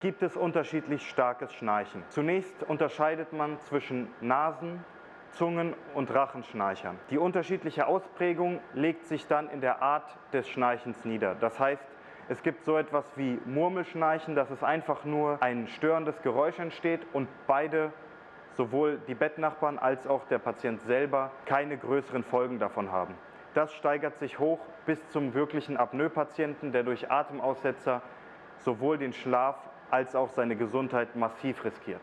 Gibt es unterschiedlich starkes Schnarchen. Zunächst unterscheidet man zwischen Nasen-, Zungen- und Rachenschnarchern. Die unterschiedliche Ausprägung legt sich dann in der Art des Schnarchens nieder. Das heißt, es gibt so etwas wie Murmelschnarchen, dass es einfach nur ein störendes Geräusch entsteht und beide, sowohl die Bettnachbarn als auch der Patient selber, keine größeren Folgen davon haben. Das steigert sich hoch bis zum wirklichen Apnoe-Patienten, der durch Atemaussetzer sowohl den Schlaf als auch seine Gesundheit massiv riskiert.